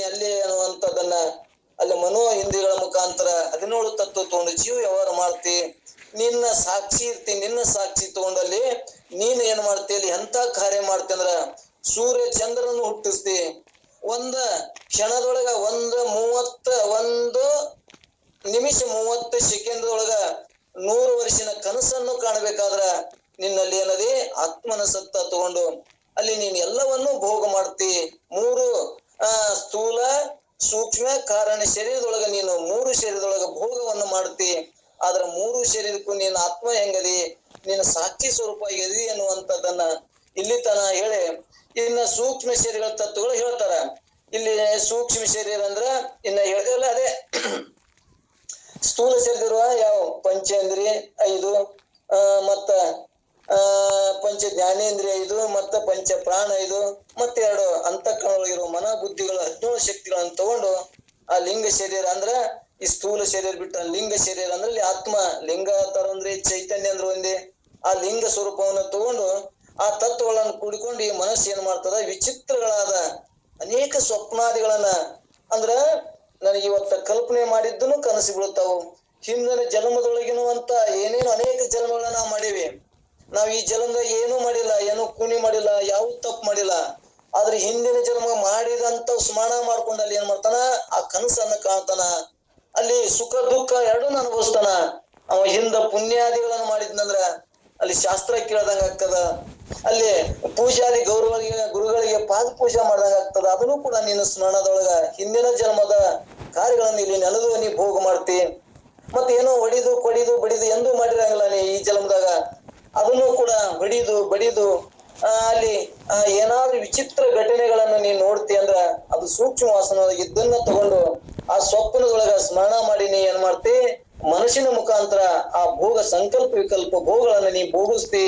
ಅಲ್ಲಿ ಅನ್ನುವಂಥದ್ದನ್ನ ಅಲ್ಲಿ ಮನೋ ಇಂದ್ರಿಯಗಳ ಮುಖಾಂತರ 17 ತತ್ವ ತಗೊಂಡು ಜೀವ ವ್ಯವಹಾರ ಮಾಡ್ತಿ. ನಿನ್ನ ಸಾಕ್ಷಿ ಇರ್ತಿ, ನಿನ್ನ ಸಾಕ್ಷಿ ತಗೊಂಡಲ್ಲಿ ನೀನ್ ಏನ್ ಮಾಡ್ತಿ, ಅಲ್ಲಿ ಎಂತ ಕಾರ್ಯ ಮಾಡ್ತಿ ಅಂದ್ರ ಸೂರ್ಯ ಚಂದ್ರನ್ನು ಹುಟ್ಟಿಸ್ತಿ. ಒಂದ ಕ್ಷಣದೊಳಗ ಒಂದು ನಿಮಿಷ 30 ಸೆಕೆಂಡ್ದೊಳಗ 100 ವರ್ಷಿನ ಕನಸನ್ನು ಕಾಣಬೇಕಾದ್ರ ನಿನ್ನಲ್ಲಿ ಏನದಿ ಆತ್ಮನ ಸತ್ತ ತಗೊಂಡು ಅಲ್ಲಿ ನೀನ್ ಎಲ್ಲವನ್ನೂ ಭೋಗ ಮಾಡ್ತಿ. 3 ಸ್ಥೂಲ ಸೂಕ್ಷ್ಮ ಕಾರಣ ಶರೀರದೊಳಗ ನೀನು 3 ಶರೀರದೊಳಗ ಭೋಗವನ್ನು ಮಾಡ್ತಿ. ಆದ್ರ 3 ಶರೀರಕ್ಕೂ ನೀನ್ ಆತ್ಮ ಹೆಂಗದಿ, ನೀನು ಸಾಕ್ಷಿ ಸ್ವರೂಪ ಎದಿ ಅನ್ನುವಂಥದ್ದನ್ನ ಇಲ್ಲಿ ತನ ಹೇಳಿ ಇನ್ನ ಸೂಕ್ಷ್ಮ ಶರೀರ ತತ್ವಗಳು ಹೇಳ್ತಾರ. ಇಲ್ಲಿ ಸೂಕ್ಷ್ಮ ಶರೀರ ಅಂದ್ರ ಇನ್ನ ಹೇಳಿದಲ್ಲ ಅದೇ ಸ್ಥೂಲ ಶರೀರ ಯಾವ ಪಂಚೇಂದ್ರಿಯ 5 ಮತ್ತ ಪಂಚ ಜ್ಞಾನೇಂದ್ರಿಯ 5 ಮತ್ತ ಪಂಚ ಪ್ರಾಣ 5 ಮತ್ತೆ 2 ಅಂತಃಕರಣೊಳಗಿರುವ ಮನ ಬುದ್ಧಿಗಳು 17 ಶಕ್ತಿಗಳನ್ನು ತಗೊಂಡು ಆ ಲಿಂಗ ಶರೀರ ಅಂದ್ರ ಈ ಸ್ಥೂಲ ಶರೀರ ಬಿಟ್ಟ ಲಿಂಗ ಶರೀರ ಅಂದ್ರೆ ಇಲ್ಲಿ ಆತ್ಮ ಲಿಂಗ ತರ ಅಂದ್ರೆ ಚೈತನ್ಯ ಅಂದ್ರೆ ಒಂದೇ. ಆ ಲಿಂಗ ಸ್ವರೂಪವನ್ನು ತಗೊಂಡು ಆ ತತ್ವಗಳನ್ನು ಕೂಡಿಕೊಂಡು ಈ ಮನಸ್ಸು ಏನ್ ಮಾಡ್ತದ, ವಿಚಿತ್ರಗಳಾದ ಅನೇಕ ಸ್ವಪ್ನಾದಿಗಳನ್ನ ಅಂದ್ರ ನನಗೆ ಇವತ್ತ ಕಲ್ಪನೆ ಮಾಡಿದ್ದನು ಕನಸು ಬೀಳ್ತಾವು. ಹಿಂದಿನ ಜನ್ಮದೊಳಗಿನುವಂತ ಏನೇನು ಅನೇಕ ಜನ್ಮಗಳನ್ನ ನಾವು ಮಾಡೀವಿ. ನಾವ್ ಈ ಜನ್ಮದಾಗ ಏನೂ ಮಾಡಿಲ್ಲ, ಏನೂ ಕೂನಿ ಮಾಡಿಲ್ಲ, ಯಾವ ತಪ್ಪು ಮಾಡಿಲ್ಲ. ಆದ್ರೆ ಹಿಂದಿನ ಜನ್ಮ ಮಾಡಿದಂತ ಸ್ಮರಣ ಮಾಡ್ಕೊಂಡು ಅಲ್ಲಿ ಏನ್ ಮಾಡ್ತಾನ, ಆ ಕನಸನ್ನ ಕಾಣ್ತಾನ. ಅಲ್ಲಿ ಸುಖ ದುಃಖ ಎರಡನ್ನೂ ಅನುಭವಿಸ್ತಾನ. ಅವ ಹಿಂದ ಪುಣ್ಯಾದಿಗಳನ್ನ ಮಾಡಿದ್ನಂದ್ರ ಅಲ್ಲಿ ಶಾಸ್ತ್ರ ಕೇಳ್ದಂಗ ಆಗ್ತದ. ಅಲ್ಲಿ ಪೂಜಾದಿ ಗುರುಗಳಿಗೆ ಪಾದ ಪೂಜೆ ಮಾಡ್ದಂಗ ಆಗ್ತದ. ಅದನ್ನು ಕೂಡ ನೀನು ಸ್ಮರಣದೊಳಗ ಹಿಂದಿನ ಜನ್ಮದ ಕಾರ್ಯಗಳನ್ನು ಇಲ್ಲಿ ನೆನೆದು ನೀ ಭೋಗ ಮಾಡ್ತಿ. ಮತ್ತೆ ಏನೋ ಹೊಡಿದು ಕೊಡಿದು ಬಡಿದು ಎಂದೂ ಮಾಡಿರಂಗಿಲ್ಲ ನೀ ಈ ಜನ್ಮದಾಗ. ಅದನ್ನು ಕೂಡ ಹೊಡಿದು ಬಡಿದು ಅಲ್ಲಿ ಏನಾದ್ರೂ ವಿಚಿತ್ರ ಘಟನೆಗಳನ್ನು ನೀನ್ ನೋಡ್ತಿ ಅಂದ್ರ ಅದು ಸೂಕ್ಷ್ಮ ವಾಸನದಾಗ ಇದನ್ನ ತಗೊಂಡು ಆ ಸ್ವಪ್ನದೊಳಗ ಸ್ಮರಣ ಮಾಡಿ ನೀ ಏನ್ ಮಾಡ್ತಿ, ಮನಸ್ಸಿನ ಮುಖಾಂತರ ಆ ಭೋಗ ಸಂಕಲ್ಪ ವಿಕಲ್ಪ ಭೋಗಗಳನ್ನ ನೀ ಭೋಗಿಸ್ತಿ,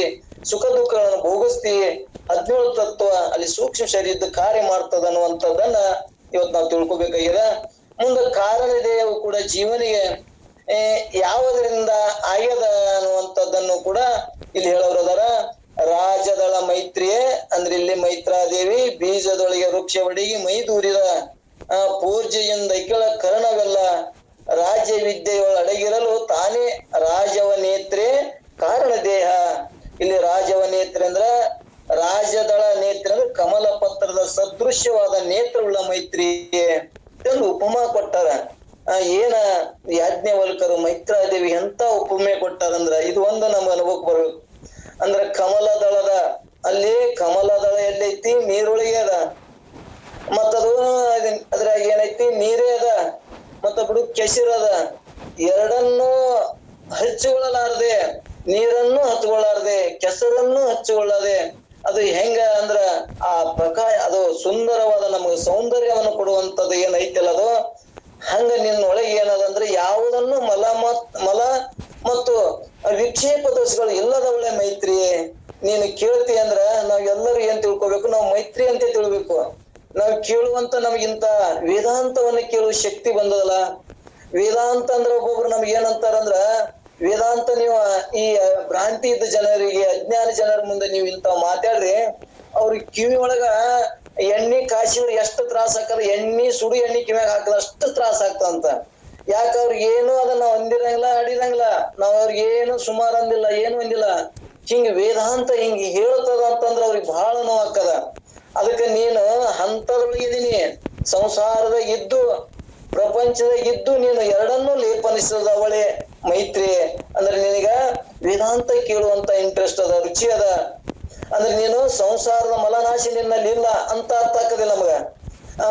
ಸುಖ ದುಃಖಗಳನ್ನು ಭೋಗಿಸ್ತಿ. 17 ತತ್ವ ಅಲ್ಲಿ ಸೂಕ್ಷ್ಮ ಶರೀರದ ಕಾರ್ಯ ಮಾಡ್ತದ ಅನ್ನುವಂಥದ್ದನ್ನ ಇವತ್ತು ನಾವು ತಿಳ್ಕೊಬೇಕಾಗಿದೆ. ಮುಂದೆ ಕಾರಣ ದೇಹವು ಕೂಡ ಜೀವನಿಗೆ ಯಾವುದರಿಂದ ಆಗ್ಯದ ಅನ್ನುವಂಥದ್ದನ್ನು ಕೂಡ ಇಲ್ಲಿ ಹೇಳೋರು ಅದಾರ. ರಾಜದಳ ಮೈತ್ರಿಯೇ ಅಂದ್ರೆ ಇಲ್ಲಿ ಮೈತ್ರಾದೇವಿ ಬೀಜದೊಳಗೆ ವೃಕ್ಷ ಒಡಗಿ ಮೈದೂರಿದ ಪೂರ್ಜೆಯಿಂದ ಇಕ್ಕಳ ಕರ್ಣವೆಲ್ಲ ರಾಜ್ಯ ವಿದ್ಯೆಯೊಳ ಅಡಗಿರಲು ತಾನೇ ರಾಜವ ನೇತ್ರೆ ಕಾರಣ ದೇಹ. ಇಲ್ಲಿ ರಾಜವ ನೇತ್ರೆ ಅಂದ್ರ ರಾಜದಳ ನೇತ್ರೆ ಅಂದ್ರೆ ಕಮಲ ಪತ್ರದ ಸದೃಶ್ಯವಾದ ನೇತ್ರವುಳ್ಳ ಮೈತ್ರಿ ಎಂದು ಉಪಮಾ ಕೊಟ್ಟಾರ. ಏನ ಯಾಜ್ಞವಲ್ಕರು ಮೈತ್ರಾದೇವಿ ಎಂತ ಉಪಮೆ ಕೊಟ್ಟಾರಂದ್ರ ಇದು ಒಂದು ನಮ್ಗೆ ಅನುಭವಕ್ಕೆ ಬರ್ಬೇಕು. ಅಂದ್ರ ಕಮಲದಳದ ಅಲ್ಲಿ ಕಮಲದಳ ಎಲ್ಲೈತಿ, ನೀರೊಳಗೆ ಅದ. ಮತ್ತದು ಅದ್ರಾಗ ಏನೈತಿ, ನೀರೇ ಅದ, ಮತ್ತ ಬಿಡು ಕೆಸರು ಅದ. ಎರಡನ್ನೂ ಹಚ್ಚಿಕೊಳ್ಳಲಾರದೆ, ನೀರನ್ನು ಹಚ್ಕೊಳ್ಳಾರದೆ, ಕೆಸರನ್ನು ಹಚ್ಚಿಕೊಳ್ಳದೆ ಅದು ಹೆಂಗ ಅಂದ್ರ ಆ ಪ್ರಕಾಶ ಅದು ಸುಂದರವಾದ ನಮಗೆ ಸೌಂದರ್ಯವನ್ನು ಕೊಡುವಂತದ್ದು ಏನೈತಿಲ್ಲ ಅದು ಹಂಗ ನಿನ್ನೊಳಗೆ ಏನದಂದ್ರೆ ಯಾವುದನ್ನು ಮಲ ಮತ್ತು ವಿಕ್ಷೇಪ ದೋಷಗಳು ಇಲ್ಲದವಳೆ ಮೈತ್ರಿಯೇ. ನೀನು ಕೇಳ್ತಿ ಅಂದ್ರ ನಾವೆಲ್ಲರೂ ಏನ್ ತಿಳ್ಕೊಬೇಕು, ನಾವು ಮೈತ್ರಿ ಅಂತ ತಿಳ್ಬೇಕು. ನಾವು ಕೇಳುವಂತ ನಮಗಿಂತ ವೇದಾಂತವನ್ನ ಕೇಳುವ ಶಕ್ತಿ ಬಂದದಲ್ಲ. ವೇದಾಂತ ಅಂದ್ರೆ ಒಬ್ಬೊಬ್ರು ನಮ್ಗೆ ಏನಂತಾರಂದ್ರ, ವೇದಾಂತ ನೀವು ಈ ಭ್ರಾಂತಿ ಇದ್ದ ಜನರಿಗೆ, ಅಜ್ಞಾನ ಜನರ ಮುಂದೆ ನೀವು ಇಂತ ಮಾತಾಡ್ರಿ ಅವ್ರಿಗೆ ಕಿವಿ ಒಳಗ ಎಣ್ಣೆ ಕಾಸಿದ್ರೆ ಎಷ್ಟು ತ್ರಾಸ ಆಗ್ತದ, ಸುಡು ಎಣ್ಣೆ ಕಿವ್ಯಾಗ ಹಾಕದ ಅಷ್ಟು ತ್ರಾಸ ಆಗ್ತದಂತ. ಯಾಕ ಅವ್ರಿಗೆ ಏನು ಅದನ್ನ ಹೊಂದಿರಂಗಿಲ್ಲ, ಆಡಿರಂಗಿಲ್ಲ. ನಾವ್ ಅವ್ರಿಗೆ ಏನು ಸುಮಾರು ಅಂದಿಲ್ಲ, ಏನು ಅಂದಿಲ್ಲ. ಹಿಂಗ ವೇದಾಂತ ಹಿಂಗ ಹೇಳ್ತದ ಅಂತಂದ್ರ ಅವ್ರಿಗೆ ಬಹಳ ನೋವಾಗ್ತದ. ಅದಕ್ಕೆ ನೀನು ಹಂತದೊಳಗಿದೀನಿ, ಸಂಸಾರದಾಗ ಇದ್ದು ಪ್ರಪಂಚದಾಗ ಇದ್ದು ನೀನು ಎರಡನ್ನೂ ಲೇಪನಿಸದವಳೆ ಮೈತ್ರಿ. ಅಂದ್ರೆ ನಿನಗ ವೇದಾಂತ ಕೇಳುವಂತ ಇಂಟ್ರೆಸ್ಟ್ ಅದ, ರುಚಿ ಅದ. ಅಂದ್ರೆ ನೀನು ಸಂಸಾರದ ಮಲನಾಶಿ ನಿನ್ನಲ್ಲಿ ಇಲ್ಲ ಅಂತ ಅರ್ಥ ಆಗ್ತದಿಲ್ಲ ನಮಗ.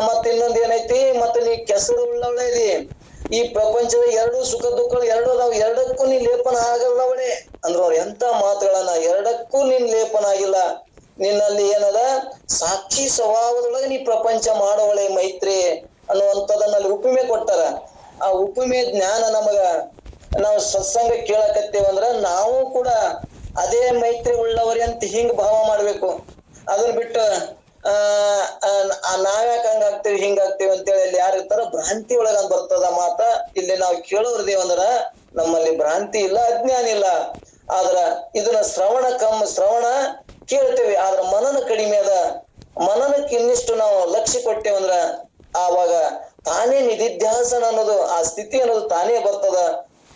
ಮತ್ತ ಇನ್ನೊಂದ್ ಏನೈತಿ, ಮತ್ತೆ ನೀ ಕೆಸರು ಉಳ್ಳವಳೆ ಇದಿ. ಈ ಪ್ರಪಂಚದ ಎರಡು ಸುಖ ದುಃಖಗಳು ಎರಡು ನಾವು ಎರಡಕ್ಕೂ ನೀನ್ ಲೇಪನ ಆಗಲ್ಲವಳೆ ಅಂದ್ರ ಅವ್ರು ಎಂತ ಮಾತುಗಳನ್ನ. ಎರಡಕ್ಕೂ ನೀನ್ ಲೇಪನ ಆಗಿಲ್ಲ. ನಿನ್ನಲ್ಲಿ ಏನದ, ಸಾಕ್ಷಿ ಸ್ವಭಾವದೊಳಗೆ ನೀ ಪ್ರಪಂಚ ಮಾಡೋವಳೆ ಮೈತ್ರಿ ಅನ್ನುವಂಥದ್ದನ್ನಲ್ಲಿ ಉಪಮೆ ಕೊಟ್ಟಾರ. ಆ ಉಪಮೆ ಜ್ಞಾನ ನಮಗ ನಾವು ಸತ್ಸಂಗ ಕೇಳಕತ್ತೇವಂದ್ರ ನಾವು ಕೂಡ ಅದೇ ಮೈತ್ರಿ ಉಳ್ಳವರಿ ಅಂತ ಹಿಂಗ್ ಭಾವ ಮಾಡ್ಬೇಕು. ಅದನ್ನ ಬಿಟ್ಟು ನಾವ್ಯಾಕ ಹಂಗಾಗ್ತೇವಿ ಹಿಂಗಾಗ್ತೇವಿ ಅಂತೇಳಿ ಅಲ್ಲಿ ಯಾರು ಇರ್ತಾರ ಭ್ರಾಂತಿ ಒಳಗ ಬರ್ತದ ಮಾತ. ಇಲ್ಲಿ ನಾವು ಕೇಳೋರ್ದೇವಂದ್ರ ನಮ್ಮಲ್ಲಿ ಭ್ರಾಂತಿ ಇಲ್ಲ, ಅಜ್ಞಾನ ಇಲ್ಲ. ಆದ್ರ ಇದನ್ನ ಶ್ರವಣ ಕೇಳ್ತೇವೆ, ಆದ್ರ ಮನನ ಕಡಿಮೆ ಅದ. ಮನನಕ್ಕೆ ಇನ್ನಿಷ್ಟು ನಾವು ಲಕ್ಷ್ಯ ಕೊಟ್ಟೇವಂದ್ರ ಆವಾಗ ತಾನೇ ನಿಧಿಧ್ಯಾಸನ ಅನ್ನೋದು ಆ ಸ್ಥಿತಿ ಅನ್ನೋದು ತಾನೇ ಬರ್ತದ.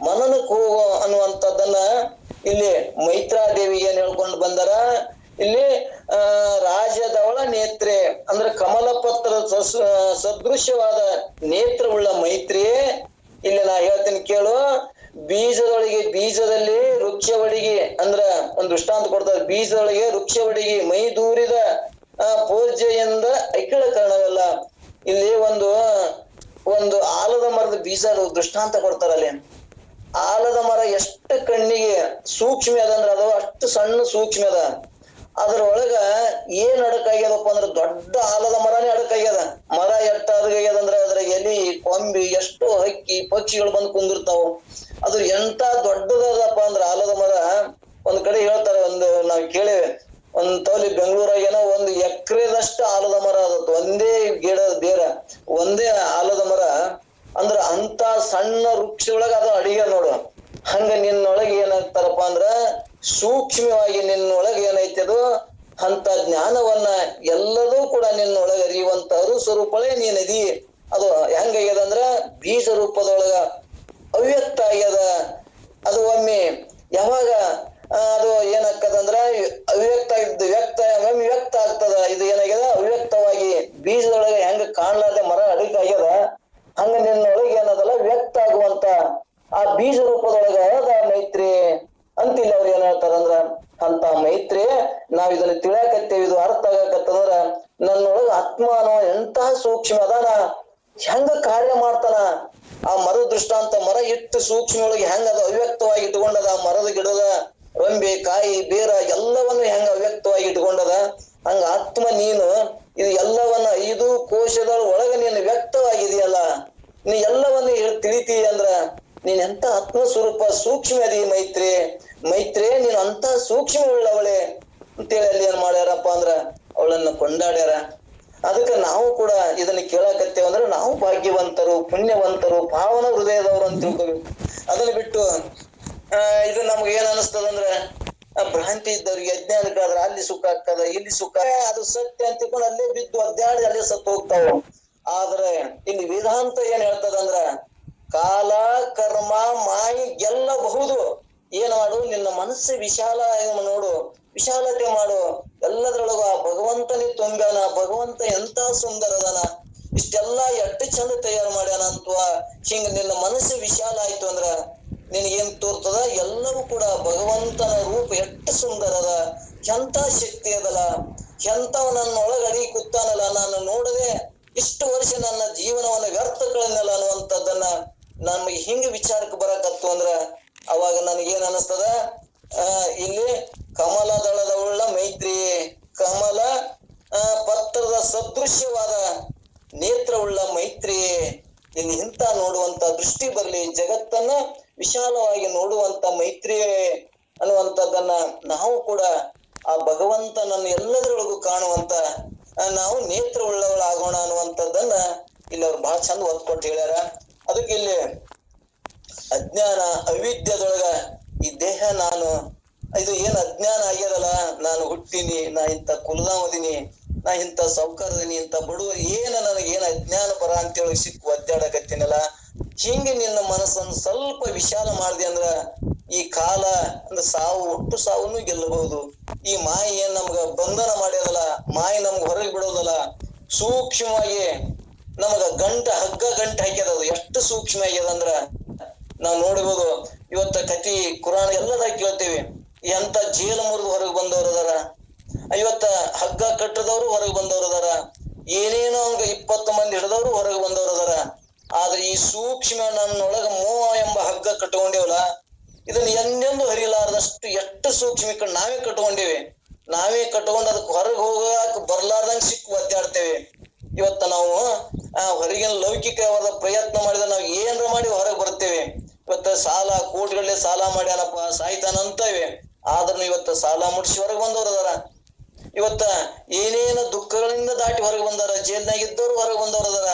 ಮನನಕ್ಕೆ ಹೋಗು ಅನ್ನುವಂಥದ್ದನ್ನ ಇಲ್ಲಿ ಮೈತ್ರಾದೇವಿಗೆ ಏನ್ ಹೇಳ್ಕೊಂಡು ಬಂದಾರ, ಇಲ್ಲಿ ರಾಜದವಳ ನೇತ್ರೆ ಅಂದ್ರೆ ಕಮಲ ಪತ್ರ ಸದೃಶ್ಯವಾದ ನೇತ್ರವುಳ್ಳ ಮೈತ್ರಿಯೇ. ಇಲ್ಲಿ ನಾ ಹೇಳ್ತೀನಿ ಕೇಳು, ಬೀಜದಲ್ಲಿ ವೃಕ್ಷವಡಿಗೆ ಅಂದ್ರ ಒಂದು ದೃಷ್ಟಾಂತ ಕೊಡ್ತಾರೆ. ಬೀಜದೊಳಗೆ ವೃಕ್ಷವಡಿಗೆ ಮೈ ದೂರಿದ ಪೂಜೆಯಿಂದ ಐಕಿಳ ಕಾರಣವಲ್ಲ. ಇಲ್ಲಿ ಒಂದು ಆಲದ ಮರದ ಬೀಜ ದೃಷ್ಟಾಂತ ಕೊಡ್ತಾರಲ್ಲಿ. ಆಲದ ಮರ ಎಷ್ಟು ಕಣ್ಣಿಗೆ ಸೂಕ್ಷ್ಮ ಅದಂದ್ರ ಅದು ಅಷ್ಟು ಸಣ್ಣ ಸೂಕ್ಷ್ಮ ಅದ. ಅದ್ರೊಳಗ ಏನ್ ಅಡಕಾಗ್ಯದಪ್ಪ ಅಂದ್ರ ದೊಡ್ಡ ಆಲದ ಮರನೇ ಅಡಕಾಗ್ಯದ. ಮರ ಎಟ್ಟಾಗ್ಯದಂದ್ರ ಅದ್ರ ಎಲಿ ಕೊಂಬಿ ಎಷ್ಟೋ ಹಕ್ಕಿ ಪಕ್ಷಿಗಳು ಬಂದು ಕುಂದಿರ್ತಾವ. ಅದು ಎಂತ ದೊಡ್ಡದಪ್ಪ ಅಂದ್ರ ಆಲದ ಮರ. ಒಂದ್ ಕಡೆ ಹೇಳ್ತಾರೆ, ನಾವ್ ಕೇಳೇವೆ, ಒಂದ್ ತವಲಿ ಬೆಂಗಳೂರಾಗ ಏನೋ 1 ಎಕರೆದಷ್ಟು ಆಲದ ಮರ ಅದತ್ತು. ಒಂದೇ ಗಿಡದ ಬೇರ, ಒಂದೇ ಆಲದ ಮರ ಅಂದ್ರ ಅಂತ ಸಣ್ಣ ವೃಕ್ಷದೊಳಗ ಅದು ಅಡಿಗೆ ನೋಡು. ಹಂಗ ನಿನ್ನೊಳಗೆ ಏನಾಗ್ತಾರಪ್ಪ ಅಂದ್ರ ಸೂಕ್ಷ್ಮವಾಗಿ ನಿನ್ನೊಳಗೆ ಏನೈತಿ ಅದು ಅಂತ ಜ್ಞಾನವನ್ನ ಎಲ್ಲದೂ ಕೂಡ ನಿನ್ನೊಳಗ ಅರಿಯುವಂತ ಅರುಸ್ವರೂಪಳೇ ನೀನದಿ. ಅದು ಹೆಂಗಾಗ್ಯದ ಅಂದ್ರ ಬೀಜ ರೂಪದೊಳಗ ಅವ್ಯಕ್ತ ಆಗ್ಯದ. ಅದು ಒಮ್ಮೆ ಯಾವಾಗ ಅದು ಏನಾಗ್ತದಂದ್ರ ಅವ್ಯಕ್ತ ಆಗಿದ್ದು ಒಮ್ಮೆ ವ್ಯಕ್ತ ಆಗ್ತದ. ಇದು ಏನಾಗ್ಯದ ಅವ್ಯಕ್ತವಾಗಿ ಬೀಜದೊಳಗೆ ಹೆಂಗ ಕಾಣ್ಲಾರ್ದೆ ಮರ ಅಡಿಕೆ ಆಗ್ಯದ, ಹಂಗ ನಿನ್ನೊಳಗೆ ಏನದಲ್ಲ ವ್ಯಕ್ತ ಆಗುವಂತ ಆ ಬೀಜ ರೂಪದೊಳಗ ಅದ ಮೈತ್ರಿ ಅಂತಿಲ್ಲ. ಅವ್ರು ಏನ್ ಹೇಳ್ತಾರಂದ್ರ ಅಂತ ಮೈತ್ರಿ ನಾವ್ ಇದನ್ನ ತಿಳಿಯಾಕತ್ತೇವಿ, ಇದು ಅರ್ಥ ಆಗಕತ್ತಂದ್ರ ನನ್ನೊಳಗ ಆತ್ಮ ಅನ್ನೋ ಎಂತಹ ಸೂಕ್ಷ್ಮ ಅದಾನ, ಹೆಂಗ ಕಾರ್ಯ ಮಾಡ್ತಾನ. ಆ ಮರದ ದೃಷ್ಟಾಂತ, ಮರ ಇಟ್ಟು ಸೂಕ್ಷ್ಮ ಒಳಗೆ ಹೆಂಗ ಅದು ಅವ್ಯಕ್ತವಾಗಿ ಇಟ್ಕೊಂಡದ. ಮರದ ಗಿಡದ ರೆಂಬೆ ಕಾಯಿ ಬೇರ ಎಲ್ಲವನ್ನು ಹೆಂಗ ಅವ್ಯಕ್ತವಾಗಿ ಇಟ್ಕೊಂಡದ, ಹಂಗ ಆತ್ಮ ನೀನು ಇದು ಎಲ್ಲವನ್ನ 5 ಕೋಶದ ಒಳಗ ನೀನು ವ್ಯಕ್ತವಾಗಿದೆಯಲ್ಲ. ನೀ ಎಲ್ಲವನ್ನು ತಿಳಿತೀ ಅಂದ್ರ ನೀನ್ ಎಂತ ಆತ್ಮ ಸ್ವರೂಪ ಸೂಕ್ಷ್ಮ ಅದಿ ಮೈತ್ರಿ ನೀನು ಅಂತ ಸೂಕ್ಷ್ಮ ಉಳ್ಳವಳೆ ಅಂತೇಳಿ ಅಲ್ಲಿ ಏನ್ ಮಾಡ್ಯಾರಪ್ಪ ಅಂದ್ರ ಅವಳನ್ನ ಕೊಂಡಾಡ್ಯಾರ. ಅದಕ್ಕೆ ನಾವು ಕೂಡ ಇದನ್ನ ಕೇಳಕತ್ತೇವ ಅಂದ್ರೆ ನಾವು ಭಾಗ್ಯವಂತರು, ಪುಣ್ಯವಂತರು, ಪಾವನ ಹೃದಯದವರು ಅಂತ ತಿಳ್ಕೋಬೇಕು. ಅದನ್ನ ಬಿಟ್ಟು ಇದು ನಮ್ಗೆ ಏನ್ ಅನಿಸ್ತದಂದ್ರ ಭ್ರಾಂತಿ ಇದ್ದವ್ರಿಗೆ ಅಜ್ಞಾನಕ್ಕಾದ್ರ ಅಲ್ಲಿ ಸುಖ ಆಗ್ತದ, ಇಲ್ಲಿ ಸುಖ, ಅದು ಸತ್ಯ ಅಂತ ತಿಳ್ಕೊಂಡು ಅಲ್ಲೇ ಬಿದ್ದು ಅಡ್ಡಾಡಿ ಅಲ್ಲೇ ಸತ್ತು ಹೋಗ್ತಾವ. ಆದ್ರೆ ಇಲ್ಲಿ ವೇದಾಂತ ಏನ್ ಹೇಳ್ತದಂದ್ರ ಕಾಲ ಕರ್ಮ ಮಾಯಿ ಗೆಲ್ಲಬಹುದು. ಏನ್ ಮಾಡು, ನಿನ್ನ ಮನಸ್ಸು ವಿಶಾಲ ನೋಡು, ವಿಶಾಲತೆ ಮಾಡು. ಎಲ್ಲದ್ರೊಳಗ ಆ ಭಗವಂತನೇ ತುಂಬ್ಯಾನ. ಭಗವಂತ ಎಂತ ಸುಂದರ ಅದಾನ, ಇಷ್ಟೆಲ್ಲಾ ಎಷ್ಟು ಚಂದ ತಯಾರು ಮಾಡ್ಯಾನ ಅಂತವ. ಹಿಂಗ ನಿನ್ನ ಮನಸ್ಸು ವಿಶಾಲ ಆಯ್ತು ಅಂದ್ರ ನಿನಗೇನ್ ತೋರ್ತದ, ಎಲ್ಲವೂ ಕೂಡ ಭಗವಂತನ ರೂಪ ಎಷ್ಟು ಸುಂದರ ಅದ, ಎಂತ ಶಕ್ತಿ ಅದಲ್ಲ, ಎಂತವ ನನ್ನ ಒಳಗಡಿ ಕೂತಾನಲ್ಲ, ನಾನು ನೋಡದೆ ಇಷ್ಟು ವರ್ಷ ನನ್ನ ಜೀವನವನ್ನ ವ್ಯರ್ಥಗಳನ್ನಲ್ಲ ಅನ್ನುವಂಥದ್ದನ್ನ ನಮ್ಗೆ ಹಿಂಗ ವಿಚಾರಕ್ಕೆ ಬರಕತ್ತು ಅಂದ್ರ ಅವಾಗ ನನಗೇನ್ ಅನಿಸ್ತದ, ಇಲ್ಲಿ ಕಮಲ ದಳದವುಳ್ಳ ಮೈತ್ರಿ, ಕಮಲ ಪತ್ರದ ಸದೃಶ್ಯವಾದ ನೇತ್ರವುಳ್ಳ ಮೈತ್ರಿ, ನಿನ್ ಇಂತ ನೋಡುವಂತ ದೃಷ್ಟಿ ಬರ್ಲಿ, ಜಗತ್ತನ್ನ ವಿಶಾಲವಾಗಿ ನೋಡುವಂತ ಮೈತ್ರಿ ಅನ್ನುವಂಥದ್ದನ್ನ ನಾವು ಕೂಡ ಆ ಭಗವಂತನನ್ನು ಎಲ್ಲದರೊಳಗೂ ಕಾಣುವಂತ ನಾವು ನೇತ್ರ ಉಳ್ಳವಳಾಗೋಣ ಅನ್ನುವಂಥದ್ದನ್ನ ಇಲ್ಲಿ ಅವ್ರು ಬಹಳ ಚಂದ ಒತ್ತು ಕೊಟ್ಟು ಹೇಳ್ಯಾರ. ಅದಕ್ಕೆ ಇಲ್ಲಿ ಅಜ್ಞಾನ ಅವಿದ್ಯದೊಳಗ ಈ ದೇಹ ನಾನು ಇದು ಏನ್ ಅಜ್ಞಾನ ಆಗ್ಯದಲ್ಲ, ನಾನು ಹುಟ್ಟಿನಿ, ನಾ ಇಂಥ ಕುಲದಾಮದಿನಿ, ನಾ ಇಂಥ ಸೌಕರ್ಯದಿನಿ, ಇಂಥ ಬಡವ, ಏನ ನನಗೇನ ಅಜ್ಞಾನ ಬರ ಅಂತೇಳಿ ಸಿಕ್ಕು ಒದ್ದಾಡಕತ್ತೀನಲ್ಲ, ಹಿಂಗೆ ನಿನ್ನ ಮನಸ್ಸನ್ನು ಸ್ವಲ್ಪ ವಿಶಾಲ ಮಾಡಿದೆ ಅಂದ್ರ ಈ ಕಾಲ ಅಂದ್ರೆ ಹುಟ್ಟು ಸಾವನ್ನು ಗೆಲ್ಲಬಹುದು. ಈ ಮಾಯಿ ಏನ್ ನಮ್ಗ ಬಂಧನ ಮಾಡ್ಯದಲ್ಲ, ಮಾಯಿ ನಮ್ಗ ಹೊರಗೆ ಬಿಡೋದಲ್ಲ, ಸೂಕ್ಷ್ಮವಾಗಿ ನಮಗ ಹಗ್ಗ ಗಂಟೆ ಹಾಕ್ಯದದು ಎಷ್ಟು ಸೂಕ್ಷ್ಮ ಆಗ್ಯದಂದ್ರ ನಾವ್ ನೋಡ್ಬೋದು. ಇವತ್ತ ಕತಿ ಕುರಾಣ ಎಲ್ಲದಾಗ ಕೇಳ್ತೇವಿ, ಎಂತ ಜೇಲ ಮುರಿದು ಹೊರಗೆ ಬಂದವ್ರು ಅದಾರ, ಇವತ್ತ ಹಗ್ಗ ಕಟ್ಟದವ್ರು ಹೊರಗೆ ಬಂದವ್ರು ಅದಾರ, ಏನೇನೋ ಹಂಗ 20 ಮಂದಿ ಹಿಡಿದವ್ರು ಹೊರಗೆ ಬಂದವ್ರು ಅದಾರ. ಆದ್ರೆ ಈ ಸೂಕ್ಷ್ಮ ನನ್ನೊಳಗ ಮೋಹ ಎಂಬ ಹಗ್ಗ ಕಟ್ಕೊಂಡೇವಲ್ಲ, ಇದನ್ನ ಎಂದೆಂದು ಹರಿಲಾರದಷ್ಟು ಎಷ್ಟು ಸೂಕ್ಷ್ಮ ನಾವೇ ಕಟ್ಕೊಂಡೇವೆ. ನಾವೇ ಕಟ್ಕೊಂಡು ಅದಕ್ಕೆ ಹೊರಗೆ ಹೋಗಕ್ ಬರ್ಲಾರ್ದಂಗ ಸಿಕ್ಕು ಒದ್ದಾಡ್ತೇವೆ. ಇವತ್ತ ನಾವು ಹೊರಗಿನ ಲೌಕಿಕವಾದ ಪ್ರಯತ್ನ ಮಾಡಿದ್ರೆ ನಾವು ಏನ್ರ ಮಾಡಿ ಹೊರಗೆ ಬರ್ತೇವೆ. ಇವತ್ತ ಸಾಲ ಕೋಟಿಗಳೇ ಸಾಲ ಮಾಡ್ಯಾನಪ್ಪ ಸಾಯ್ತಾನ ಅಂತೇವೆ, ಆದ್ರೂ ಇವತ್ತ ಸಾಲ ಮುಟ್ಸಿ ಹೊರಗೆ ಬಂದವ್ರು ಅದಾರ. ಇವತ್ತ ಏನೇನು ದುಃಖಗಳಿಂದ ದಾಟಿ ಹೊರಗೆ ಬಂದಾರ, ಜೈಲ್ನಾಗ ಇದ್ದವ್ರು ಹೊರಗೆ ಬಂದವ್ರು ಅದಾರ.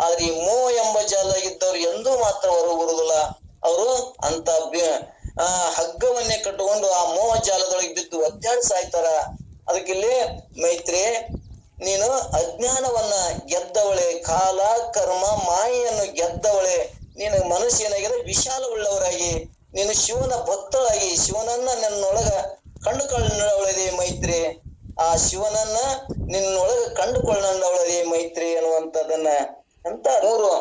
ಆದ್ರೆ ಈ ಮೋಹ ಎಂಬ ಜಾಲಾಗಿದ್ದವ್ರು ಎಂದೂ ಮಾತ್ರ ಹೊರಗೆ ಬರುದಿಲ್ಲ. ಅವರು ಅಂತ ಹಗ್ಗವನ್ನೇ ಕಟ್ಟಿಕೊಂಡು ಆ ಮೋಹ ಜಾಲದೊಳಗೆ ಬಿದ್ದು ಒದ್ದಾಡಿ ಸಾಯ್ತಾರ. ಅದಕ್ಕಿಲ್ಲಿ ಮೈತ್ರಿ ನೀನು ಅಜ್ಞಾನವನ್ನ ಗೆದ್ದವಳೆ, ಕಾಲ ಕರ್ಮ ಮಾಯೆಯನ್ನು ಗೆದ್ದವಳೆ. ನೀನು ಮನಸ್ಸು ಏನಾಗಿದೆ ವಿಶಾಲವುಳ್ಳವರಾಗಿ, ನೀನು ಶಿವನ ಭಕ್ತಳಾಗಿ ಶಿವನನ್ನ ನನ್ನೊಳಗ ಕಂಡುಕೊಳ್ಳವಳದೆ ಮೈತ್ರಿ. ಆ ಶಿವನನ್ನ ನಿನ್ನೊಳಗ ಕಂಡುಕೊಳ್ಳವಳದೆ ಮೈತ್ರಿ ಅನ್ನುವಂಥದ್ದನ್ನ ಅಂತ ಮೂರು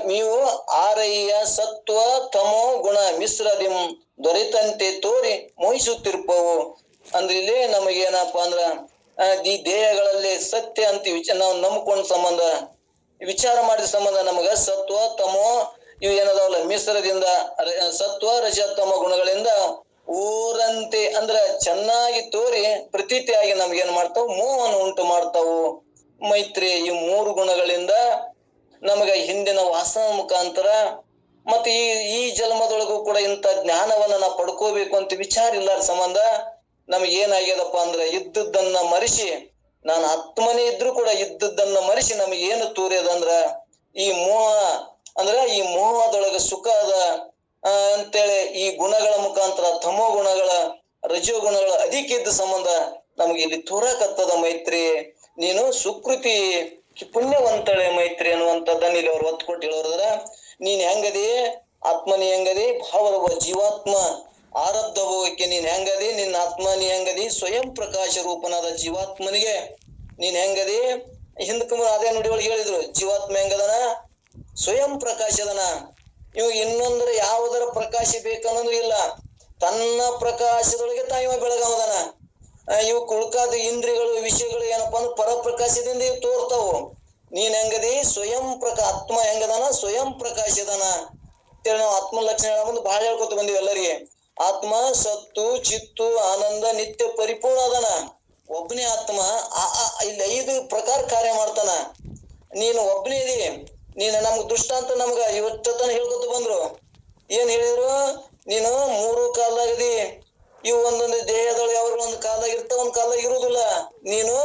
ನೀವು ಆರಯ್ಯ ಸತ್ವ ತಮೋ ಗುಣ ಮಿಶ್ರದಿಂ ದೊರೆತಂತೆ ತೋರಿ ಮೋಹಿಸುತ್ತಿರ್ಪವು. ಅಂದ್ರೆ ಇಲ್ಲಿ ನಮಗೇನಪ್ಪಾ ಅಂದ್ರ ಈ ದೇಹಗಳಲ್ಲಿ ಸತ್ಯ ಅಂತ ನಾವು ನಂಬ್ಕೊಂಡ ಸಂಬಂಧ, ವಿಚಾರ ಮಾಡಿದ ಸಂಬಂಧ ನಮಗ ಸತ್ವ ತಮೋ ಇವು ಏನದಾವಲ್ಲ ಮಿಶ್ರದಿಂದ ಸತ್ವ ರಜ ತಮೋ ಗುಣಗಳಿಂದ ಊರಂತೆ ಅಂದ್ರ ಚೆನ್ನಾಗಿ ತೋರಿ ಪ್ರತೀತಿಯಾಗಿ ನಮ್ಗೇನ್ ಮಾಡ್ತಾವ, ಮೋಹವನ್ನು ಉಂಟು ಮಾಡ್ತಾವು ಮೈತ್ರಿ. ಈ ಮೂರು ಗುಣಗಳಿಂದ ನಮಗ ಹಿಂದಿನ ವಾಸನ ಮುಖಾಂತರ ಮತ್ತೆ ಈ ಜನ್ಮದೊಳಗೂ ಕೂಡ ಇಂಥ ಜ್ಞಾನವನ್ನ ನಾವು ಪಡ್ಕೋಬೇಕು ಅಂತ ವಿಚಾರ ಇಲ್ಲಾರ ಸಂಬಂಧ ನಮಗೇನಾಗ್ಯದಪ್ಪ ಅಂದ್ರ ಇದ್ದದ್ದನ್ನ ಮರೆಸಿ, ನಾನು ಆತ್ಮನೇ ಇದ್ರು ಕೂಡ ಇದ್ದದ್ದನ್ನ ಮರೆಸಿ ನಮಗೇನು ತೋರ್ಯದಂದ್ರ ಈ ಮೋಹ ಅಂದ್ರ ಈ ಮೋಹದೊಳಗ ಸುಖ ಅದ ಅಂತೇಳಿ ಈ ಗುಣಗಳ ಮುಖಾಂತರ ತಮೋ ಗುಣಗಳ ರಜೋ ಗುಣಗಳ ಅಧಿಕ ಇದ್ದ ಸಂಬಂಧ ನಮಗೆ ಇಲ್ಲಿ ತೋರಕತ್ತದ ಮೈತ್ರಿ. ನೀನು ಸುಕೃತಿ ಪುಣ್ಯವಂತಳೆ ಮೈತ್ರಿ ಅನ್ನುವಂಥದ್ದನ್ನ ಇಲ್ಲಿ ಅವ್ರು ಒತ್ತು ಕೊಟ್ಟು ಹೇಳೋದ್ರ, ನೀನ್ ಹೆಂಗದಿ ಆತ್ಮನಿ ಹೆಂಗದಿ ಭಾವ ಜೀವಾತ್ಮ ಆರಬ್ಧ ಭೋಗಕ್ಕೆ ನೀನ್ ಹೆಂಗದಿ, ನಿನ್ನ ಆತ್ಮ ನೀ ಹೆಂಗದಿ ಸ್ವಯಂ ಪ್ರಕಾಶ ರೂಪನಾದ ಜೀವಾತ್ಮನಿಗೆ ನೀನ್ ಹೆಂಗದಿ. ಹಿಂದಕ್ಕೆ ಅದೇ ನುಡಿ ಒಳಗೆ ಹೇಳಿದ್ರು, ಜೀವಾತ್ಮ ಹೆಂಗದನ ಸ್ವಯಂ ಪ್ರಕಾಶದನ. ಇವ್ ಇನ್ನೊಂದ್ರ ಯಾವುದರ ಪ್ರಕಾಶ ಬೇಕನ್ನೋದು ಇಲ್ಲ, ತನ್ನ ಪ್ರಕಾಶದೊಳಗೆ ತಾಯಿವ ಬೆಳಗವದನ. ಇವು ಕುಳ್ಕಾದ ಇಂದ್ರಿಯಗಳು ವಿಷಯಗಳು ಏನಪ್ಪಾ ಅಂದ್ರೆ ಪರಪ್ರಕಾಶದಿಂದ ಇವು ತೋರ್ತಾವು. ನೀನ್ ಹೆಂಗದಿ ಸ್ವಯಂ ಆತ್ಮ ಹೆಂಗದನ ಸ್ವಯಂ ಪ್ರಕಾಶದನ ಅಂತೇಳಿ ನಾವು ಆತ್ಮ ಲಕ್ಷಣ ಬಂದು ಬಹಳ ಹೇಳ್ಕೊತ ಬಂದಿವಿ ಎಲ್ಲರಿಗೆ. ಆತ್ಮ ಸತ್ತು ಚಿತ್ತು ಆನಂದ ನಿತ್ಯ ಪರಿಪೂರ್ಣ ಅದನ. ಒಬ್ಬನೇ ಆತ್ಮ ಇಲ್ಲಿ 5 ಪ್ರಕಾರ ಕಾರ್ಯ ಮಾಡ್ತಾನ. ನೀನು ಒಬ್ಬನೇ ಇದಿ. ನೀನು ನಮ್ಗ್ ದೃಷ್ಟಾಂತ ನಮ್ಗ ಇವತ್ತನ ಹೇಳ್ಕೊತ ಬಂದ್ರು. ಏನ್ ಹೇಳಿದ್ರು, ನೀನು 3 ಕಾಲದಾಗದಿ. ಇವು ಒಂದೊಂದು ದೇಹದೊಳಗೆ ಅವ್ರಿಗೆ ಒಂದು ಕಾಲದಾಗ ಇರ್ತಾವ, ಒಂದ್ ಕಾಲದಾಗ ಇರುವುದಿಲ್ಲ. ನೀನು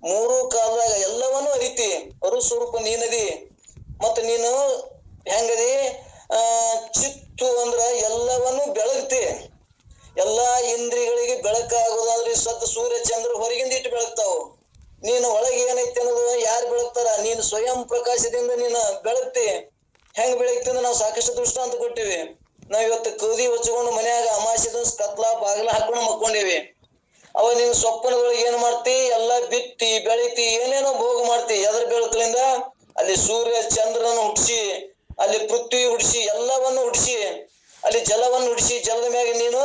3 ಕಾಲದಾಗ ಎಲ್ಲವನ್ನೂ ಅರಿತಿ, ಅರು ಸ್ವರೂಪ ನೀನದಿ. ಮತ್ತ ನೀನು ಹೆಂಗದಿ ಚಿತ್ತು ಅಂದ್ರ ಎಲ್ಲವನ್ನೂ ಬೆಳಗ್ತಿ. ಎಲ್ಲಾ ಇಂದ್ರಿಯಗಳಿಗೆ ಬೆಳಕಾಗೋದಾದ್ರೆ ಸ್ವತಃ ಸೂರ್ಯ ಚಂದ್ರ ಹೊರಗಿಂದ ಇಟ್ಟು ಬೆಳಗ್ತಾವು. ನೀನು ಒಳಗೆ ಏನೈತಿ ಅನ್ನೋದು ಯಾರು ಬೆಳಗ್ತಾರ, ನೀನು ಸ್ವಯಂ ಪ್ರಕಾಶದಿಂದ ನೀನು ಬೆಳಗ್ತಿ. ಹೆಂಗ್ ಬೆಳಗ್ತಿ ಅಂದ್ರೆ ನಾವು ಸಾಕಷ್ಟು ದೃಷ್ಟಾಂತ ಕೊಟ್ಟಿವಿ. ನಾವ್ ಇವತ್ತು ಕೌದಿ ಹೊಚ್ಕೊಂಡು ಮನ್ಯಾಗ ಅಮಾಸಿದ ಕತ್ಲಾ ಬಾಗಿಲ ಹಾಕೊಂಡು ಮಕ್ಕೊಂಡಿವಿ. ಅವ ನೀನ್ ಸ್ವಪ್ನದೊಳಗೆ ಏನ್ ಮಾಡ್ತಿ, ಎಲ್ಲಾ ಬಿತ್ತಿ ಬೆಳಿತಿ ಏನೇನೋ ಭೋಗ ಮಾಡ್ತಿ. ಎದ್ರ ಬೆಳಕಲಿಂದ ಅಲ್ಲಿ ಸೂರ್ಯ ಚಂದ್ರನ ಹುಡ್ಸಿ, ಅಲ್ಲಿ ಪೃಥ್ವಿ ಹುಡ್ಸಿ, ಎಲ್ಲವನ್ನು ಹುಡ್ಸಿ, ಅಲ್ಲಿ ಜಲವನ್ನು ಹುಡ್ಸಿ, ಜಲದ ಮ್ಯಾಗ ನೀನು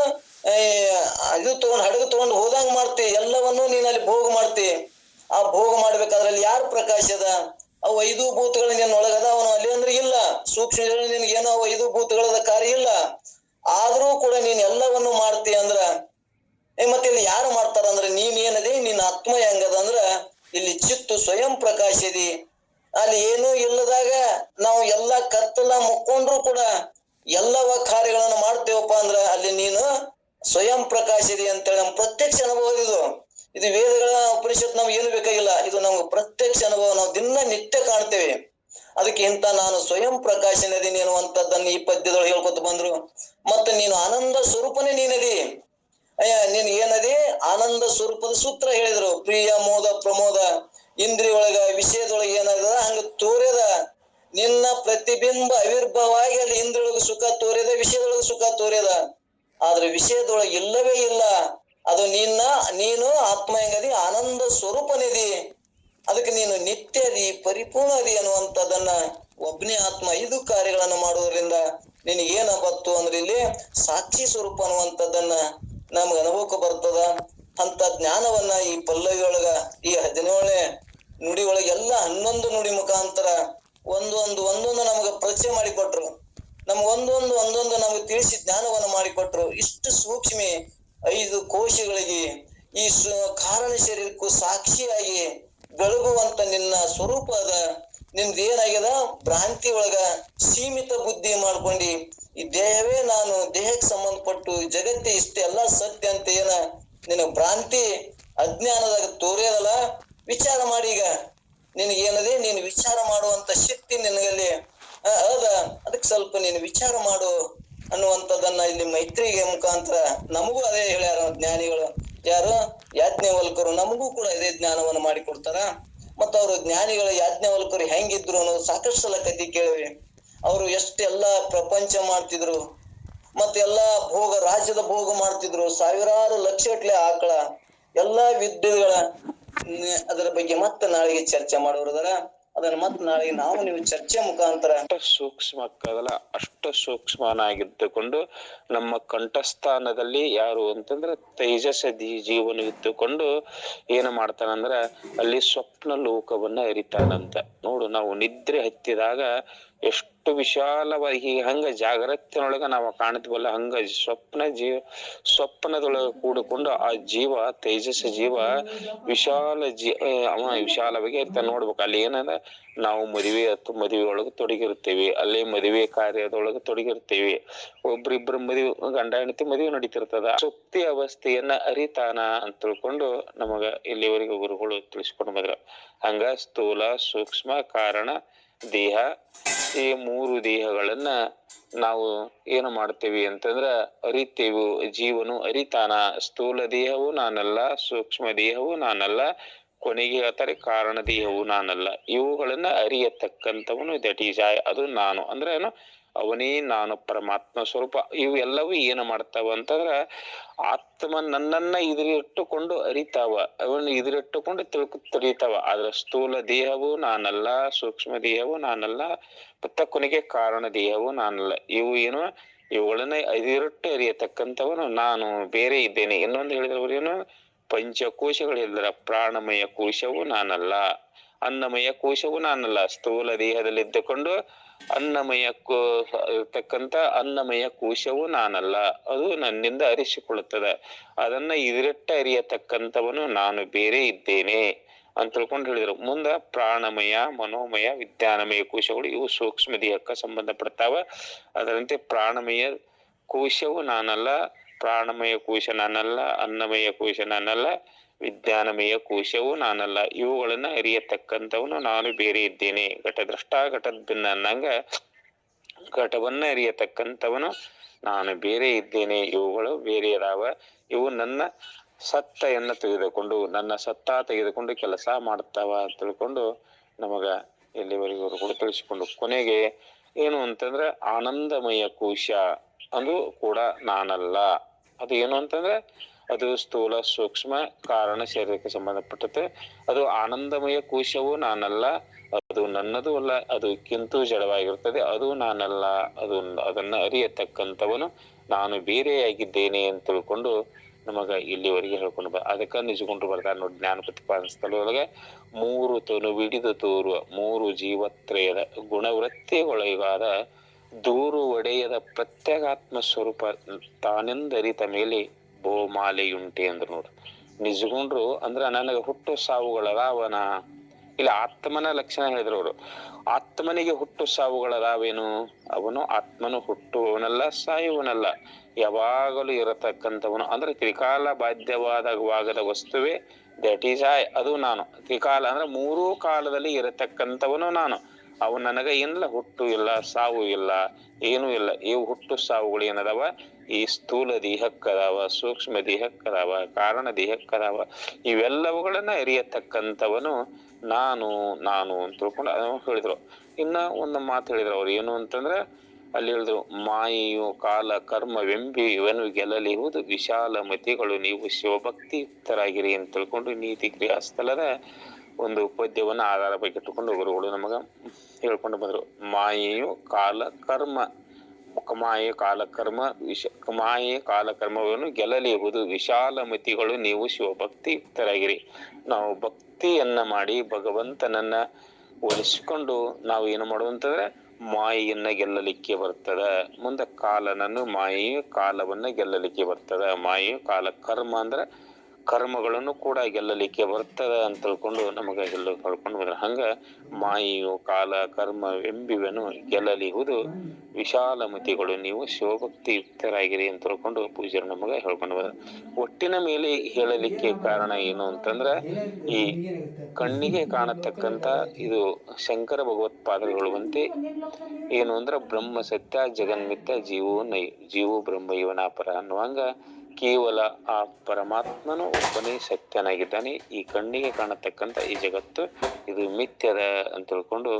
ಇದು ತಗೊಂಡು ಹಡಗು ತಗೊಂಡು ಹೋದಂಗ್ ಮಾಡ್ತಿ. ಎಲ್ಲವನ್ನು ನೀನ್ ಅಲ್ಲಿ ಭೋಗ ಮಾಡ್ತಿ. ಆ ಭೋಗ ಮಾಡ್ಬೇಕಾದ್ರೆ ಅಲ್ಲಿ ಯಾರು ಪ್ರಕಾಶ ಅದ? ಅವು 5 ಭೂತಗಳು ನಿನ್ನ ಒಳಗದ. ಅವನು ಅಲ್ಲಿ ಅಂದ್ರೆ ಇಲ್ಲ, ಸೂಕ್ಷ್ಮ ನಿನ್ಗೇನೋ ಅವು 5 ಭೂತಗಳದ ಕಾರ್ಯ ಇಲ್ಲ. ಆದ್ರೂ ಕೂಡ ನೀನ್ ಎಲ್ಲವನ್ನು ಮಾಡ್ತಿ ಅಂದ್ರ ಮತ್ತೆ ಇಲ್ಲಿ ಯಾರು ಮಾಡ್ತಾರ ಅಂದ್ರೆ ನೀನ್ ಏನದಿ, ನಿನ್ನ ಆತ್ಮ ಹೆಂಗದ ಅಂದ್ರ ಇಲ್ಲಿ ಚಿತ್ತು ಸ್ವಯಂ ಪ್ರಕಾಶ ಇದಿ. ಅಲ್ಲಿ ಏನೂ ಇಲ್ಲದಾಗ ನಾವು ಎಲ್ಲಾ ಕತ್ತಲ ಮುಕ್ಕೊಂಡ್ರು ಕೂಡ ಎಲ್ಲವ ಕಾರ್ಯಗಳನ್ನ ಮಾಡ್ತೇವಪ್ಪ ಅಂದ್ರ ಅಲ್ಲಿ ನೀನು ಸ್ವಯಂ ಪ್ರಕಾಶ ಇದಿ ಅಂತೇಳಿ ನಮ್ ಪ್ರತ್ಯಕ್ಷ ಅನುಭವ. ಇದು ವೇದಗಳ ಉಪನಿಷತ್ ನಮ್ಗೆ ಏನು ಬೇಕಾಗಿಲ್ಲ, ಇದು ನಮ್ಗೆ ಪ್ರತ್ಯಕ್ಷ ಅನುಭವ. ನಾವು ದಿನ ನಿತ್ಯ ಕಾಣ್ತೇವೆ. ಅದಕ್ಕೆ ಇಂತ ನಾನು ಸ್ವಯಂ ಪ್ರಕಾಶನದೀನಿ ಅನ್ನುವಂಥದ್ದನ್ನು ಈ ಪದ್ಯದೊಳಗೆ ಹೇಳ್ಕೊತ ಬಂದ್ರು. ಮತ್ತೆ ನೀನು ಆನಂದ ಸ್ವರೂಪನೇ ನೀನದಿ. ನೀನ್ ಏನದಿ ಆನಂದ ಸ್ವರೂಪದ ಸೂತ್ರ ಹೇಳಿದ್ರು. ಪ್ರಿಯ ಮೋದ ಪ್ರಮೋದ ಇಂದ್ರಿಯ ಒಳಗ ವಿಷಯದೊಳಗೆ ಏನಾಗದ ಹಂಗ ತೋರ್ಯದ. ನಿನ್ನ ಪ್ರತಿಬಿಂಬ ಅವಿರ್ಭವಾಗಿ ಅಲ್ಲಿ ಇಂದ್ರಿಯೊಳಗ ಸುಖ ತೋರ್ಯದ, ವಿಷಯದೊಳಗ ಸುಖ ತೋರ್ಯದ. ಆದ್ರೆ ವಿಷಯದೊಳಗೆ ಇಲ್ಲವೇ ಇಲ್ಲ. ಅದು ನೀನು ಆತ್ಮ ಹೆಂಗದಿ ಆನಂದ ಸ್ವರೂಪನಿದಿ. ಅದಕ್ಕೆ ನೀನು ನಿತ್ಯ ಅದಿ, ಪರಿಪೂರ್ಣ ಅದಿ ಅನ್ನುವಂಥದ್ದನ್ನ ಒಬ್ಬನೇ ಆತ್ಮ 5 ಕಾರ್ಯಗಳನ್ನ ಮಾಡುವುದರಿಂದ ನಿನಗೇನ ಬತ್ತು ಅಂದ್ರೆ ಇಲ್ಲಿ ಸಾಕ್ಷಿ ಸ್ವರೂಪ ಅನ್ನುವಂಥದ್ದನ್ನ ನಮ್ಗೆ ಅನುಭವಕ್ಕೆ ಬರ್ತದ. ಅಂತ ಜ್ಞಾನವನ್ನ ಈ ಪಲ್ಲವಿಯೊಳಗ ಈ 17ನೇ ನುಡಿ ಒಳಗೆ ಎಲ್ಲ 11 ನುಡಿ ಮುಖಾಂತರ ಒಂದೊಂದು ನಮಗ ಪರಿಚಯ ಮಾಡಿಕೊಟ್ರು. ನಮ್ಗೆ ಒಂದೊಂದು ನಮ್ಗೆ ತಿಳಿಸಿ ಜ್ಞಾನವನ್ನ ಮಾಡಿಕೊಟ್ರು. ಇಷ್ಟು ಸೂಕ್ಷ್ಮ 5 ಕೋಶಗಳಿಗೆ ಈ ಕಾರಣ ಶರೀರಕ್ಕೂ ಸಾಕ್ಷಿಯಾಗಿ ಬೆಳಗುವಂತ ನಿನ್ನ ಸ್ವರೂಪ ಅದ. ನಿಮ್ದು ಏನಾಗ್ಯದ, ಭ್ರಾಂತಿ ಒಳಗ ಸೀಮಿತ ಬುದ್ಧಿ ಮಾಡ್ಕೊಂಡಿ ಈ ದೇಹವೇ ನಾನು, ದೇಹಕ್ಕೆ ಸಂಬಂಧಪಟ್ಟು ಜಗತ್ತೇ ಇಷ್ಟೆಲ್ಲ ಸತ್ಯ ಅಂತ ಏನ ನಿನ್ನ ಭ್ರಾಂತಿ ಅಜ್ಞಾನದಾಗ ತೋರ್ಯದಲ್ಲ. ವಿಚಾರ ಮಾಡಿ. ಈಗ ನಿನಗೇನದೆ, ನೀನು ವಿಚಾರ ಮಾಡುವಂತ ಶಕ್ತಿ ನಿನಗಲ್ಲಿ ಅದ. ಅದಕ್ಕೆ ಸ್ವಲ್ಪ ನೀನು ವಿಚಾರ ಮಾಡು ಅನ್ನುವಂಥದ್ದನ್ನ ಇಲ್ಲಿ ಮೈತ್ರಿಗೆ ಮುಖಾಂತರ ನಮಗೂ ಅದೇ ಹೇಳ್ಯಾರ ಜ್ಞಾನಿಗಳು. ಯಾರು ಯಾಜ್ಞವಲ್ಕರು ನಮಗೂ ಕೂಡ ಇದೇ ಜ್ಞಾನವನ್ನು ಮಾಡಿಕೊಡ್ತಾರ. ಮತ್ತ ಅವರು ಜ್ಞಾನಿಗಳ ಯಾಜ್ಞವಲ್ಕರು ಹೆಂಗಿದ್ರು ಅನ್ನೋದು ಸಾಕಷ್ಟು ಸಲ ಕಥೆ ಕೇಳಿವಿ. ಅವರು ಎಷ್ಟೆಲ್ಲಾ ಪ್ರಪಂಚ ಮಾಡ್ತಿದ್ರು, ಮತ್ತೆಲ್ಲಾ ಭೋಗ ರಾಜ್ಯದ ಭೋಗ ಮಾಡ್ತಿದ್ರು, ಸಾವಿರಾರು ಲಕ್ಷಗಟ್ಲೆ ಆಕಳ ಎಲ್ಲಾ ವಿದ್ಯೆಗಳ ಅದರ ಬಗ್ಗೆ ಮತ್ತೆ ನಾಳೆಗೆ ಚರ್ಚೆ ಮಾಡೋರದಾರ. ಅದನ್ನ ಮತ್ತೆ ನಾಳೆಗೆ ನಾವು ನೀವು ಚರ್ಚೆ ಮುಖಾಂತರ ಸೂಕ್ಷ್ಮ ಆಗ್ತದಲ್ಲ ಅಷ್ಟು ಸೂಕ್ಷ್ಮನಾಗಿದ್ದುಕೊಂಡು ನಮ್ಮ ಕಂಠಸ್ಥಾನದಲ್ಲಿ ಯಾರು ಅಂತಂದ್ರೆ ತೇಜಸ್ಸ ಜೀವನ ಇದ್ದುಕೊಂಡು ಏನು ಮಾಡ್ತಾನಂದ್ರ ಅಲ್ಲಿ ಸ್ವಪ್ನ ಲೋಕವನ್ನ ಅರಿತಾನಂತ. ನೋಡು, ನಾವು ನಿದ್ರೆ ಹತ್ತಿದಾಗ ಎಷ್ಟು ವಿಶಾಲವಾಗಿ ಹಂಗ ಜಾಗ್ರತಿನೊಳಗ ನಾವು ಕಾಣ್ತೀವಲ್ಲ, ಹಂಗ ಸ್ವಪ್ನದೊಳಗ ಕೂಡಿಕೊಂಡು ಆ ಜೀವ ತೇಜಸ್ಸ ಜೀವ ವಿಶಾಲವಾಗಿ ಇರ್ತಾನೆ. ನೋಡ್ಬೇಕು ಅಲ್ಲಿ ಏನಂದ್ರೆ ನಾವು ಮದುವೆ ಒಳಗೆ ತೊಡಗಿರ್ತೇವಿ, ಅಲ್ಲಿ ಮದುವೆ ಕಾರ್ಯದೊಳಗೆ ತೊಡಗಿರ್ತೇವಿ, ಒಬ್ರಿಬ್ರು ಮದುವೆ ಗಂಡ ಹೆಂಡತಿ ಮದುವೆ ನಡೀತಿರ್ತದ. ಸುಪ್ತಿ ಅವಸ್ಥೆಯನ್ನ ಅರಿತಾನ ಅಂತ ತಿಳ್ಕೊಂಡು ನಮಗ ಇಲ್ಲಿವರೆಗೆ ಗುರುಗಳು ತಿಳಿಸ್ಕೊಂಡು ಬಂದ್ರ. ಹಂಗ ಸ್ಥೂಲ, ಸೂಕ್ಷ್ಮ, ಕಾರಣ, ದೇಹ, ಈ ಮೂರು ದೇಹಗಳನ್ನ ನಾವು ಏನು ಮಾಡ್ತೇವಿ ಅಂತಂದ್ರ ಅರಿತೇವು. ಜೀವನು ಅರಿತಾನ. ಸ್ಥೂಲ ದೇಹವು ನಾನಲ್ಲ, ಸೂಕ್ಷ್ಮ ದೇಹವು ನಾನಲ್ಲ, ಕೊನೆಗೆ ಹೇಳ್ತಾರೆ ಕಾರಣ ದೇಹವು ನಾನಲ್ಲ. ಇವುಗಳನ್ನ ಅರಿಯತಕ್ಕಂಥವನು ದಟ್ ಈಸ್ ಐ, ಅದು ನಾನು ಅಂದ್ರೆ ಏನು, ಅವನೇ ನಾನು, ಪರಮಾತ್ಮ ಸ್ವರೂಪ. ಇವು ಎಲ್ಲವೂ ಏನು ಮಾಡ್ತಾವ ಅಂತಂದ್ರ ಆತ್ಮ ನನ್ನನ್ನ ಇದಿರಿಟ್ಟುಕೊಂಡು ಅರಿತಾವ, ಅವನು ಇದಿರಿಟ್ಟುಕೊಂಡು ತಿಳಿತಾವ. ಆದ್ರೆ ಸ್ಥೂಲ ದೇಹವು ನಾನಲ್ಲ, ಸೂಕ್ಷ್ಮ ದೇಹವು ನಾನಲ್ಲ, ಮತ್ತೆ ಕೊನೆಗೆ ಕಾರಣ ದೇಹವು ನಾನಲ್ಲ. ಇವು ಏನು, ಇವುಗಳನ್ನ ಇದಿರಿಟ್ಟು ಅರಿಯತಕ್ಕಂಥವನು ನಾನು ಬೇರೆ ಇದ್ದೇನೆ. ಇನ್ನೊಂದು ಹೇಳಿದವರು ಏನು, ಪಂಚಕೋಶಗಳಿಲ್ಲರ ಪ್ರಾಣಮಯ ಕೋಶವು ನಾನಲ್ಲ, ಅನ್ನಮಯ ಕೋಶವು ನಾನಲ್ಲ. ಸ್ಥೂಲ ದೇಹದಲ್ಲಿದ್ದುಕೊಂಡು ಅನ್ನಮಯ ಇರ್ತಕ್ಕಂಥ ಅನ್ನಮಯ ಕೋಶವು ನಾನಲ್ಲ, ಅದು ನನ್ನಿಂದ ಅರಿಸಿಕೊಳ್ಳುತ್ತದೆ. ಅದನ್ನ ಇದಿರಿಟ್ಟ ಅರಿಯತಕ್ಕಂಥವನು ನಾನು ಬೇರೆ ಇದ್ದೇನೆ ಅಂತ ತಿಳ್ಕೊಂಡು ಹೇಳಿದ್ರು. ಮುಂದ ಪ್ರಾಣಮಯ, ಮನೋಮಯ, ವಿಜ್ಞಾನಮಯ ಕೋಶಗಳು ಇವು ಸೂಕ್ಷ್ಮ ದೇಹಕ್ಕೆ ಸಂಬಂಧಪಡ್ತಾವ. ಅದರಂತೆ ಪ್ರಾಣಮಯ ಕೋಶವು ನಾನಲ್ಲ, ಪ್ರಾಣಮಯ ಕೋಶ ನಾನಲ್ಲ, ಅನ್ನಮಯ ಕೋಶ ನಾನಲ್ಲ, ವಿಜ್ಞಾನಮಯ ಕೋಶವು ನಾನಲ್ಲ. ಇವುಗಳನ್ನ ಅರಿಯತಕ್ಕಂಥವನು ನಾನು ಬೇರೆ ಇದ್ದೇನೆ. ಘಟದ್ರಷ್ಟ ಘಟದ್ ಭಿನ್ನ ಅನ್ನಂಗ ಘಟವನ್ನ ಅರಿಯತಕ್ಕಂಥವನು ನಾನು ಬೇರೆ ಇದ್ದೇನೆ, ಇವುಗಳು ಬೇರೆ ಅದಾವ. ಇವು ನನ್ನ ಸತ್ತೆಯನ್ನ ತೆಗೆದುಕೊಂಡು, ನನ್ನ ಸತ್ತ ತೆಗೆದುಕೊಂಡು ಕೆಲಸ ಮಾಡ್ತಾವ ಅಂತ ತಿಳ್ಕೊಂಡು ನಮಗ ಎಲ್ಲಿವರೆಗೂ ಕೂಡ ತಿಳಿಸಿಕೊಂಡು, ಕೊನೆಗೆ ಏನು ಅಂತಂದ್ರೆ ಆನಂದಮಯ ಕೋಶ ಅದು ಕೂಡ ನಾನಲ್ಲ. ಅದು ಏನು ಅಂತಂದ್ರೆ ಅದು ಸ್ಥೂಲ, ಸೂಕ್ಷ್ಮ, ಕಾರಣ, ಶರೀರಕ್ಕೆ ಸಂಬಂಧಪಟ್ಟತೆ. ಅದು ಆನಂದಮಯ ಕೋಶವು ನಾನಲ್ಲ, ಅದು ನನ್ನದು ಅಲ್ಲ, ಅದು ಕಿಂತು ಜಡವಾಗಿರ್ತದೆ, ಅದು ನಾನಲ್ಲ. ಅದನ್ನ ಅರಿಯತಕ್ಕಂಥವನು ನಾನು ಬೇರೆಯಾಗಿದ್ದೇನೆ ಅಂತ ತಿಳ್ಕೊಂಡು ನಮಗ ಇಲ್ಲಿವರೆಗೆ ಹೇಳ್ಕೊಂಡು ಅದಕ್ಕ ನಿಜಗೊಂಡು ಬರ್ತಾರೆ ನೋಡಿ ಜ್ಞಾನಪ್ರತಿಪಾದನ ಸ್ಥಳದೊಳಗೆ. ಮೂರು ತನುವಿಡಿದು ತೋರುವ ಮೂರು ಜೀವತ್ರಯದ ಗುಣವೃತ್ತಿಗೊಳಗಾದ ದೂರು ಒಡೆಯದ ಪ್ರತ್ಯೇಗಾತ್ಮ ಸ್ವರೂಪ ತಾನೆಂದರಿತ ಮೇಲೆ ಬಹುಮಾಲೆಯುಂಟೆ ಅಂದ್ರು ನೋಡ್ರಿ. ನಿಜಗೊಂಡ್ರು ಅಂದ್ರ ನನಗೆ ಹುಟ್ಟು ಸಾವುಗಳದಾವನ, ಇಲ್ಲ ಆತ್ಮನ ಲಕ್ಷಣ ಹೇಳಿದ್ರು ಅವರು. ಆತ್ಮನಿಗೆ ಹುಟ್ಟು ಸಾವುಗಳದಾವೇನು? ಅವನು ಆತ್ಮನು ಹುಟ್ಟುವವನಲ್ಲ, ಸಾಯುವನಲ್ಲ, ಯಾವಾಗಲೂ ಇರತಕ್ಕಂಥವನು. ಅಂದ್ರೆ ತ್ರಿಕಾಲ ಬಾಧ್ಯವಾದವಾಗದ ವಸ್ತುವೇ ದಟ್ ಈಸ್ ಐ, ಅದು ನಾನು. ತ್ರಿಕಾಲ ಅಂದ್ರೆ ಮೂರೂ ಕಾಲದಲ್ಲಿ ಇರತಕ್ಕಂಥವನು ನಾನು. ಅವನು ನನಗ ಏನಿಲ್ಲ, ಹುಟ್ಟು ಇಲ್ಲ, ಸಾವು ಇಲ್ಲ, ಏನೂ ಇಲ್ಲ. ಇವು ಹುಟ್ಟು ಸಾವುಗಳು ಏನದಾವ, ಈ ಸ್ಥೂಲ ದೇಹಕ್ಕದಾವ, ಸೂಕ್ಷ್ಮ ದೇಹಕ್ಕದಾವ, ಕಾರಣ ದೇಹಕ್ಕದಾವ. ಇವೆಲ್ಲವುಗಳನ್ನ ಅರಿಯತಕ್ಕಂಥವನು ನಾನು ನಾನು ಅಂತ ತಿಳ್ಕೊಂಡು ಹೇಳಿದ್ರು. ಇನ್ನ ಒಂದು ಮಾತು ಹೇಳಿದ್ರು ಅವ್ರು, ಏನು ಅಂತಂದ್ರೆ ಅಲ್ಲಿ ಹೇಳಿದ್ರು, ಮಾಯೆಯು ಕಾಲ ಕರ್ಮವೆಂಬಿ ಇವನು ಗೆಲ್ಲಲಿರುವುದು ವಿಶಾಲ ಮತಿಗಳು ನೀವು ಶಿವಭಕ್ತಿಯುಕ್ತರಾಗಿರಿ ಅಂತ ತಿಳ್ಕೊಂಡು ನೀತಿ ಕ್ರಿಯಾಸ್ಥಲದ ಒಂದು ಪದ್ಯವನ್ನ ಆಧಾರ ಬಗ್ಗೆ ಇಟ್ಟುಕೊಂಡು ಗುರುಗಳು ನಮಗ ಹೇಳ್ಕೊಂಡು ಬಂದ್ರು. ಮಾಯೆಯು ಕಾಲ ಕರ್ಮ, ಮಾಯೆ ಕಾಲಕರ್ಮ ಮಾಯೆ ಕಾಲಕರ್ಮವನ್ನು ಗೆಲ್ಲಲಿರುವುದು ವಿಶಾಲ ಮತಿಗಳು ನೀವು ಶಿವಭಕ್ತಿ ಯುಕ್ತರಾಗಿರಿ. ನಾವು ಭಕ್ತಿಯನ್ನ ಮಾಡಿ ಭಗವಂತನನ್ನ ಒಲಿಸಿಕೊಂಡು ನಾವು ಏನು ಮಾಡುವಂತಂದ್ರೆ ಮಾಯೆಯನ್ನ ಗೆಲ್ಲಲಿಕ್ಕೆ ಬರ್ತದ. ಮುಂದೆ ಕಾಲನನ್ನು ಮಾಯೆಯು ಕಾಲವನ್ನ ಗೆಲ್ಲಲಿಕ್ಕೆ ಬರ್ತದ. ಮಾಯೆಯು ಕಾಲ ಕರ್ಮ ಅಂದ್ರೆ ಕರ್ಮಗಳನ್ನು ಕೂಡ ಗೆಲ್ಲಲಿಕ್ಕೆ ಬರ್ತದ ಅಂತ ತಿಳ್ಕೊಂಡು ನಮಗ ಹೇಳ್ಕೊಂಡು ಬಂದ್ರ. ಹಂಗ ಮಾಯೆಯು ಕಾಲ ಕರ್ಮ ಎಂಬಿವನು ಗೆಲ್ಲಲಿಹುದು ವಿಶಾಲ ಮತಿಗಳು ನೀವು ಶಿವಭಕ್ತಿ ಯುಕ್ತರಾಗಿರಿ ಅಂತ ತಿಳ್ಕೊಂಡು ಪೂಜಾರಿ ನಮಗ ಹೇಳ್ಕೊಂಡು ಬಂದ್ರ. ಒಟ್ಟಿನ ಮೇಲೆ ಹೇಳಲಿಕ್ಕೆ ಕಾರಣ ಏನು ಅಂತಂದ್ರ, ಈ ಕಣ್ಣಿಗೆ ಕಾಣತಕ್ಕಂತ ಇದು ಶಂಕರ ಭಗವತ್ಪಾದರುಗಳಂತೆ ಏನು ಅಂದ್ರ ಬ್ರಹ್ಮ ಸತ್ಯ ಜಗನ್ಮಿತ್ಯ ಜೀವೋ ಬ್ರಹ್ಮ ಇವನಾಪರ ಅನ್ನುವಂಗ ಕೇವಲ ಆ ಪರಮಾತ್ಮನು ಒಬ್ಬನೇ ಸತ್ಯನಾಗಿದ್ದಾನೆ. ಈ ಕಣ್ಣಿಗೆ ಕಾಣತಕ್ಕಂತ ಈ ಜಗತ್ತು ಇದು ಮಿಥ್ಯದ ಅಂತ ತಿಳ್ಕೊಂಡು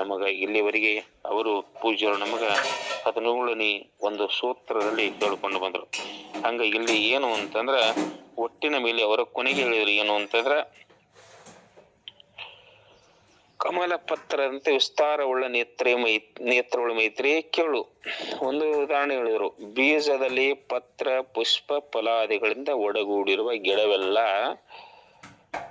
ನಮಗ ಇಲ್ಲಿವರೆಗೆ ಅವರು ಪೂಜ್ಯರು ನಮಗ 17ನೇ ಒಂದು ಸೂತ್ರದಲ್ಲಿ ಹೇಳ್ಕೊಂಡು ಬಂದ್ರು. ಹಂಗ ಇಲ್ಲಿ ಏನು ಅಂತಂದ್ರ ಒಟ್ಟಿನ ಮೇಲೆ ಅವರ ಕೊನೆಗೆ ಹೇಳಿದ್ರು ಏನು ಅಂತಂದ್ರ, ಕಮಲ ಪತ್ರದಂತೆ ವಿಸ್ತಾರವುಳ್ಳ ನೇತ್ರವುಳ್ಳ ಮೈತ್ರಿಯೇ ಕೇಳು. ಒಂದು ಉದಾಹರಣೆ ಹೇಳಿದ್ರು, ಬೀಜದಲ್ಲಿ ಪತ್ರ ಪುಷ್ಪ ಫಲಾದಿಗಳಿಂದ ಒಡಗೂಡಿರುವ ಗಿಡವೆಲ್ಲ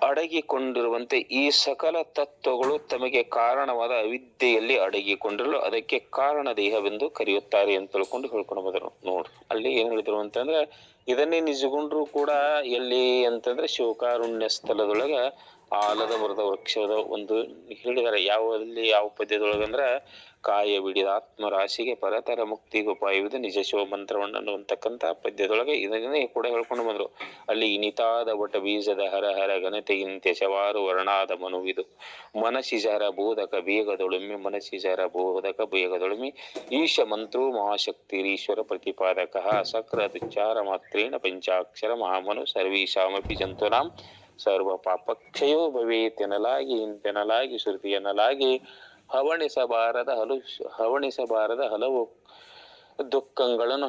ಅಡಗಿಕೊಂಡಿರುವಂತೆ ಈ ಸಕಲ ತತ್ವಗಳು ತಮಗೆ ಕಾರಣವಾದ ಅವಿದ್ಯೆಯಲ್ಲಿ ಅಡಗಿಕೊಂಡಿರಲು ಅದಕ್ಕೆ ಕಾರಣ ದೇಹವೆಂದು ಕರೆಯುತ್ತಾರೆ ಅಂತ ತಿಳ್ಕೊಂಡು ಹೇಳ್ಕೊಂಡು ಬಂದರು. ನೋಡ್ರಿ ಅಲ್ಲಿ ಏನ್ ಹೇಳಿದ್ರು ಅಂತಂದ್ರೆ, ಇದನ್ನೇ ನಿಜಗೊಂಡ್ರು ಕೂಡ ಎಲ್ಲಿ ಅಂತಂದ್ರೆ ಶಿವಕಾರುಣ್ಯ ಸ್ಥಳದೊಳಗ ಆಲದ ಮರದ ವೃಕ್ಷದ ಒಂದು ಹೇಳಿದಾರೆ. ಯಾವ ಪದ್ಯದೊಳಗಂದ್ರ, ಕಾಯ ಬಿಡಿದ ಆತ್ಮರಾಶಿಗೆ ಪರತರ ಮುಕ್ತಿಗೆ ಉಪಾಯವಿದೆ ನಿಜ ಶಿವ ಮಂತ್ರವನ್ನು ಅನ್ನುವಂತಕ್ಕಂತ ಪದ್ಯದೊಳಗೆ ಇದನ್ನೇ ಕೂಡ ಹೇಳ್ಕೊಂಡು ಬಂದ್ರು. ಅಲ್ಲಿ ಇನಿತಾದ ಒಟ ಬೀಜದ ಹರ ಘನತೆಯಿಂತೆ ಶವಾರು ವರ್ಣಾದ ಮನುವಿದು ಮನಸಿಜರ ಬೋಧಕ ಬೇಗದೊಳುಮೆ ಮನಸಿಜರ ಬೋಧಕ ಬೇಗದೊಳುಮೆ ಈಶ ಮಂತ್ರೋ ಮಹಾಶಕ್ತಿರೀಶ್ವರ ಪ್ರತಿಪಾದಕ ಸಕ್ರ ದುಚ್ಚಾರ ಮಾತ್ರೇಣ ಪಂಚಾಕ್ಷರ ಮಹಾಮನು ಸರ್ವೇಶಾಮಪಿ ಜಂತುನಾಂ ಸರ್ವ ಪಾಪಕ್ಷಯೋ ಭವೇತ್ ಎನ್ನಲಾಗಿ ಇಂತೆನ್ನಲಾಗಿ ಶ್ರುತಿ ಎನ್ನಲಾಗಿ ಹವಣಿಸಬಾರದ ಹಲವು ದುಃಖಗಳನ್ನು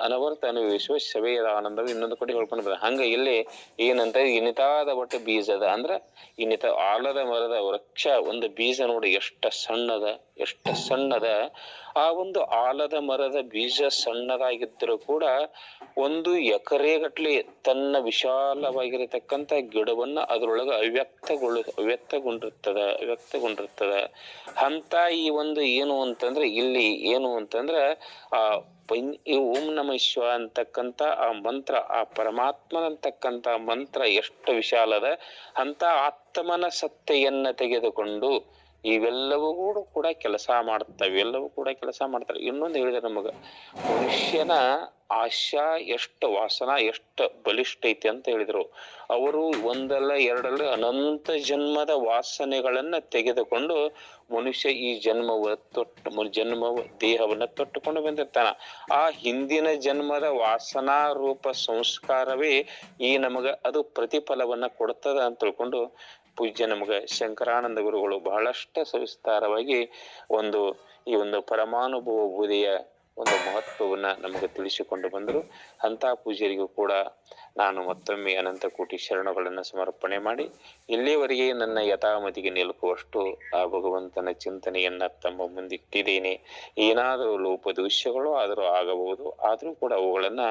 ಅನವರ್ತ ಅನುಭವಿಸುವ ಶವೇದ ಆನಂದವು ಇನ್ನೊಂದು ಕಡೆ ಹೇಳ್ಕೊಂಡು ಬರ. ಹಂಗ ಇಲ್ಲಿ ಏನಂತ, ಇನಿತಾದ ಒಟ್ಟು ಬೀಜದ ಅಂದ್ರ ಇನಿತ ಆಲದ ಮರದ ವೃಕ್ಷ ಒಂದು ಬೀಜ ನೋಡಿ ಎಷ್ಟು ಸಣ್ಣದ. ಆ ಒಂದು ಆಲದ ಮರದ ಬೀಜ ಸಣ್ಣದಾಗಿದ್ದರೂ ಕೂಡ ಒಂದು ಎಕರೆಗಟ್ಲೆ ತನ್ನ ವಿಶಾಲವಾಗಿರತಕ್ಕಂತ ಗಿಡವನ್ನ ಅದರೊಳಗ ಅವ್ಯಕ್ತಗೊಂಡಿರ್ತದ. ಅಂತ ಈ ಒಂದು ಏನು ಅಂತಂದ್ರೆ ಇಲ್ಲಿ ಏನು ಅಂತಂದ್ರ ಆ ಓಂ ನಮಃ ಶಿವ ಅಂತಕ್ಕಂತ ಆ ಮಂತ್ರ, ಆ ಪರಮಾತ್ಮ ಅಂತಕ್ಕಂತ ಮಂತ್ರ ಎಷ್ಟು ವಿಶಾಲದ. ಅಂತ ಆತ್ಮನ ಸತ್ತೆಯನ್ನ ತೆಗೆದುಕೊಂಡು ಇವೆಲ್ಲವೂ ಕೂಡ ಕೆಲಸ ಮಾಡ್ತವೆ. ಇನ್ನೊಂದು ಹೇಳಿದ್ರೆ ನಮಗ, ಮನುಷ್ಯನ ಆಶಾ ಎಷ್ಟು ವಾಸನ ಎಷ್ಟು ಬಲಿಷ್ಠ ಐತಿ ಅಂತ ಹೇಳಿದ್ರು. ಅವರು ಒಂದಲ್ಲ ಎರಡಲ್ಲ ಅನಂತ ಜನ್ಮದ ವಾಸನೆಗಳನ್ನ ತೆಗೆದುಕೊಂಡು ಮನುಷ್ಯ ಈ ಜನ್ಮ ದೇಹವನ್ನ ತೊಟ್ಟುಕೊಂಡು ಬಂದಿರ್ತಾನ. ಆ ಹಿಂದಿನ ಜನ್ಮದ ವಾಸನಾ ರೂಪ ಸಂಸ್ಕಾರವೇ ಈ ನಮಗ ಅದು ಪ್ರತಿಫಲವನ್ನ ಕೊಡ್ತದ ಅಂತ ತಿಳ್ಕೊಂಡು ಪೂಜ್ಯ ನಮಗ ಶಂಕರಾನಂದ ಗುರುಗಳು ಬಹಳಷ್ಟು ಸವಿಸ್ತಾರವಾಗಿ ಈ ಒಂದು ಪರಮಾನುಭವ ಬೋಧೆಯ ಒಂದು ಮಹತ್ವವನ್ನ ನಮಗೆ ತಿಳಿಸಿಕೊಂಡು ಬಂದರು. ಅಂತ ಪೂಜ್ಯರಿಗೂ ಕೂಡ ನಾನು ಮತ್ತೊಮ್ಮೆ ಅನಂತ ಕೋಟಿ ಶರಣಗಳನ್ನು ಸಮರ್ಪಣೆ ಮಾಡಿ, ಇಲ್ಲಿಯವರೆಗೆ ನನ್ನ ಯಥಾಮತಿಗೆ ನಿಲುಕುವಷ್ಟು ಆ ಭಗವಂತನ ಚಿಂತನೆಯನ್ನ ತಮ್ಮ ಮುಂದಿಟ್ಟಿದ್ದೇನೆ. ಏನಾದರೂ ಲೋಪದೋಷಗಳು ಆದರೂ ಆಗಬಹುದು, ಆದರೂ ಕೂಡ ಅವುಗಳನ್ನ